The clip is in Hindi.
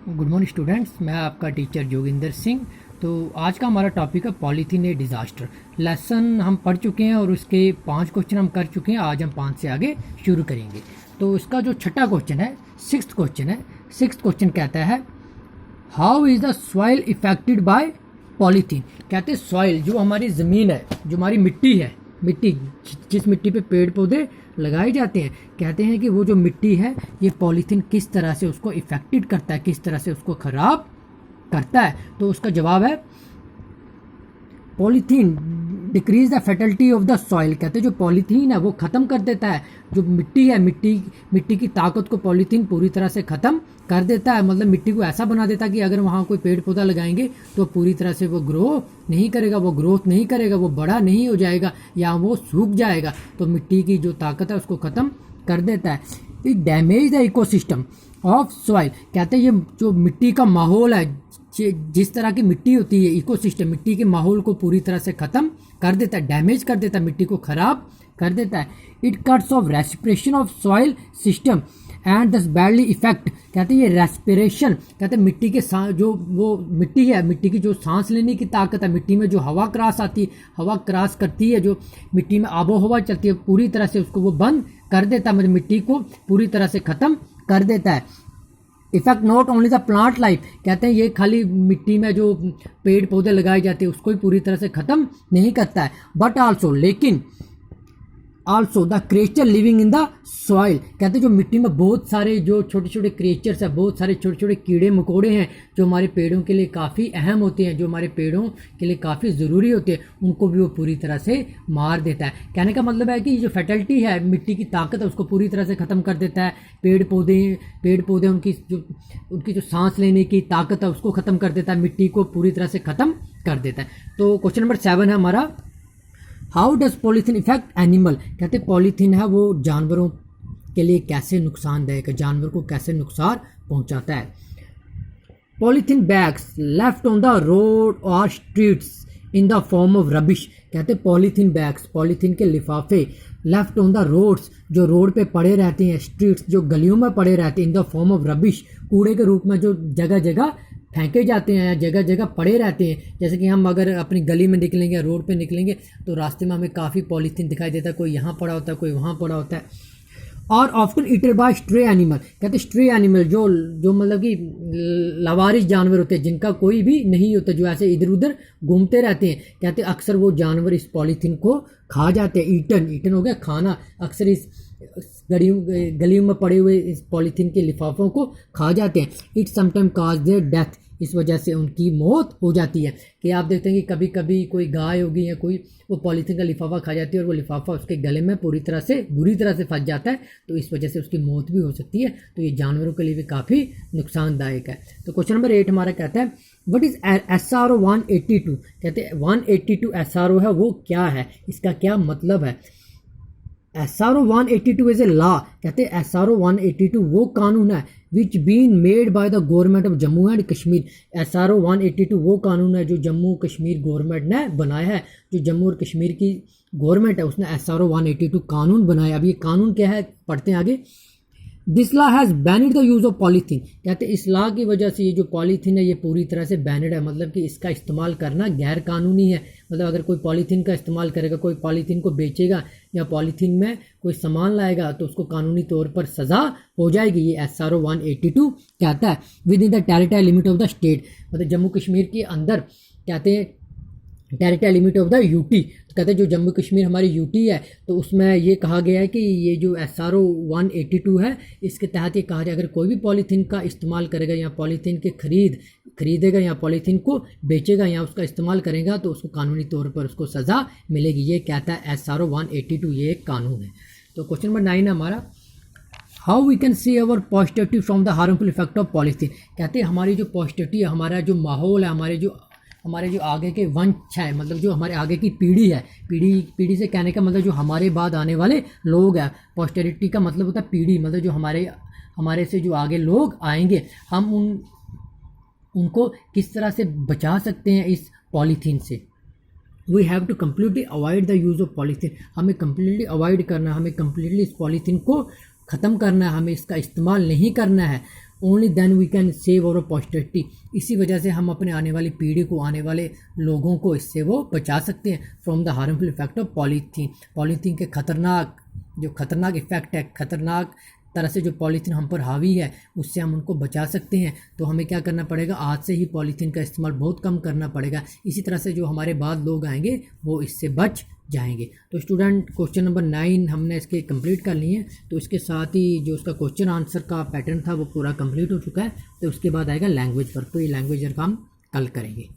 गुड मॉर्निंग स्टूडेंट्स, मैं आपका टीचर जोगिंदर सिंह। तो आज का हमारा टॉपिक है पॉलीथीन ए डिज़ास्टर। लेसन हम पढ़ चुके हैं और उसके 5 क्वेश्चन हम कर चुके हैं। आज हम 5 से आगे शुरू करेंगे। तो इसका जो छठा क्वेश्चन है, सिक्स्थ क्वेश्चन कहता है how is the soil affected by polythene. कहते हैं सॉइल जो हमारी ज़मीन है, जो हमारी मिट्टी है, जिस मिट्टी पे पेड़ पौधे लगाए जाते हैं, कहते हैं कि वो जो मिट्टी है ये पॉलीथीन किस तरह से उसको इफेक्टेड करता है, किस तरह से उसको ख़राब करता है। तो उसका जवाब है polythene decrease the fertility of the soil. कहते हैं जो पॉलीथीन है वो ख़त्म कर देता है जो मिट्टी है, मिट्टी की ताकत को पॉलीथीन पूरी तरह से ख़त्म कर देता है। मतलब मिट्टी को ऐसा बना देता है कि अगर वहाँ कोई पेड़ पौधा लगाएंगे तो पूरी तरह से वो ग्रोथ नहीं करेगा, वो बड़ा नहीं हो जाएगा या वो सूख जाएगा। तो मिट्टी की जो ताकत है उसको ख़त्म कर देता है। It damage the ecosystem of soil. कहते हैं ये जो मिट्टी का माहौल है, जिस तरह की मिट्टी होती है, इकोसिस्टम मिट्टी के माहौल को पूरी तरह से ख़त्म कर देता है, डैमेज कर देता है, मिट्टी को ख़राब कर देता है। It cuts of respiration of soil system and दस बैडली इफेक्ट। कहते हैं ये रेस्पिरेशन, कहते हैं मिट्टी के जो वो मिट्टी है, मिट्टी की जो सांस लेने की ताकत है, मिट्टी में जो हवा क्रॉस करती है, जो मिट्टी में आबो हवा चलती है, पूरी तरह से उसको वो बंद कर देता है, मतलब मिट्टी को पूरी तरह से ख़त्म कर देता है। Effect not only the plant life. कहते हैं ये खाली मिट्टी में जो पेड़ पौधे लगाए जाते हैं उसको ही पूरी तरह से ख़त्म नहीं करता है, but also the creature living in the soil. कहते हैं जो मिट्टी में बहुत सारे जो छोटे छोटे क्रिएचर्स हैं, बहुत सारे छोटे छोटे कीड़े मकोड़े हैं जो हमारे पेड़ों के लिए काफ़ी अहम होते हैं, जो हमारे पेड़ों के लिए काफ़ी ज़रूरी होते हैं, उनको भी वो पूरी तरह से मार देता है। कहने का मतलब है कि जो फर्टिलिटी है, मिट्टी की ताकत है, उसको पूरी तरह से ख़त्म कर देता है। पेड़ पौधे उनकी जो सांस लेने की ताकत है उसको ख़त्म कर देता है, मिट्टी को पूरी तरह से ख़त्म कर देता है। तो क्वेश्चन नंबर 7 है हमारा, how does polythene effect animal. कहते हैं पॉलीथीन है वो जानवरों के लिए कैसे नुकसानदायक है, जानवर को कैसे नुकसान पहुंचाता है। Polythene bags left on the road और streets in the form of rubbish. कहते हैं पॉलीथीन बैग्स, पॉलीथीन के लिफाफे लेफ्ट ऑन द रोड्स, जो रोड पे पड़े रहते हैं, स्ट्रीट्स जो गलियों में पड़े रहते हैं, इन द फॉर्म ऑफ रबिश, कूड़े के रूप में जो जगह जगह फेंके जाते हैं या जगह जगह पड़े रहते हैं। जैसे कि हम अगर अपनी गली में निकलेंगे, रोड पे निकलेंगे तो रास्ते में हमें काफ़ी पॉलीथीन दिखाई देता है, कोई यहाँ पड़ा होता है, कोई वहाँ पड़ा होता है। और often eated by stray animal. कहते हैं स्ट्रे एनिमल जो मतलब कि लावारिस जानवर होते हैं, जिनका कोई भी नहीं होता, जो ऐसे इधर उधर घूमते रहते हैं, कहते हैं अक्सर वो जानवर इस पॉलीथीन को खा जाते हैं। ईटन हो गया खाना, अक्सर इस गलियों में पड़े हुए इस पॉलीथीन के लिफाफों को खा जाते हैं। It sometime cause there death, इस वजह से उनकी मौत हो जाती है। कि आप देखते हैं कि कभी कभी कोई गाय होगी या कोई वो पॉलीथीन का लिफाफा खा जाती है और वो लिफाफा उसके गले में बुरी तरह से फंस जाता है, तो इस वजह से उसकी मौत भी हो सकती है। तो ये जानवरों के लिए भी काफ़ी नुकसानदायक है। तो क्वेश्चन नंबर 8 हमारा कहता है व्हाट इज़ SRO 182। कहते हैं 182 SRO है वो क्या है, इसका क्या मतलब है। SRO 182 is a law. कहते हैं SRO 182 वो कानून है which been made by the government of Jammu and Kashmir. SRO 182 वो कानून है जो जम्मू कश्मीर गवर्नमेंट ने बनाया है। जो जम्मू और कश्मीर की गवर्नमेंट है उसने SRO 182 कानून बनाया। अब ये कानून क्या है, पढ़ते हैं आगे। This law has banned the use of polythene. कहते हैं इस लॉ की वजह से ये जो पॉलीथीन है ये पूरी तरह से बैनिड है, मतलब कि इसका इस्तेमाल करना गैर कानूनी है। मतलब अगर कोई पॉलीथीन का इस्तेमाल करेगा, कोई पॉलीथीन को बेचेगा या पॉलीथीन में कोई सामान लाएगा तो उसको कानूनी तौर पर सज़ा हो जाएगी। ये SRO 182 कहता है with in the territory limit of the state. मतलब जम्मू कश्मीर के अंदर कहते हैं territory limit of the UT. तो कहते हैं जो जम्मू कश्मीर हमारी यूटी है तो उसमें ये कहा गया है कि ये जो SRO 182 है इसके तहत ये कहा जाए अगर कोई भी पॉलीथीन का इस्तेमाल करेगा या पॉलीथीन के खरीदेगा या पॉलीथीन को बेचेगा या उसका इस्तेमाल करेगा तो उसको कानूनी तौर पर उसको सज़ा मिलेगी। ये कहता है SRO 182, ये एक कानून है। तो क्वेश्चन नंबर 9 है हमारा, how we can see our positivity from the harmful effect of polythene. कहते हैं हमारी जो पॉजिटिविटी है, हमारा जो माहौल है, हमारे जो आगे के वंश है, मतलब जो हमारे आगे की पीढ़ी है, पीढ़ी से कहने का मतलब जो हमारे बाद आने वाले लोग हैं। पॉस्टेरिटी का मतलब होता है पीढ़ी, मतलब जो हमारे से जो आगे लोग आएंगे, हम उनको किस तरह से बचा सकते हैं इस पॉलीथीन से। We have to completely avoid the use of polythene. हमें कम्प्लीटली अवॉइड करना है, हमें कम्प्लीटली इस पॉलीथीन को ख़त्म करना है, हमें इसका इस्तेमाल नहीं करना है। Only then we can save our posterity. इसी वजह से हम अपने आने वाली पीढ़ी को, आने वाले लोगों को इससे वो बचा सकते हैं from the harmful effect of polythene. Polythene के खतरनाक इफेक्ट है, खतरनाक तरह से जो पॉलीथीन हम पर हावी है, उससे हम उनको बचा सकते हैं। तो हमें क्या करना पड़ेगा, आज से ही पॉलीथीन का इस्तेमाल बहुत कम करना पड़ेगा। इसी तरह से जो हमारे बाद लोग आएंगे वो इससे बच जाएंगे। तो स्टूडेंट, क्वेश्चन नंबर 9 हमने इसके कंप्लीट कर लिए हैं। तो इसके साथ ही जो उसका क्वेश्चन आंसर का पैटर्न था वो पूरा कंप्लीट हो चुका है। तो उसके बाद आएगा लैंग्वेज पर, तो ये लैंग्वेज का हम कल करेंगे।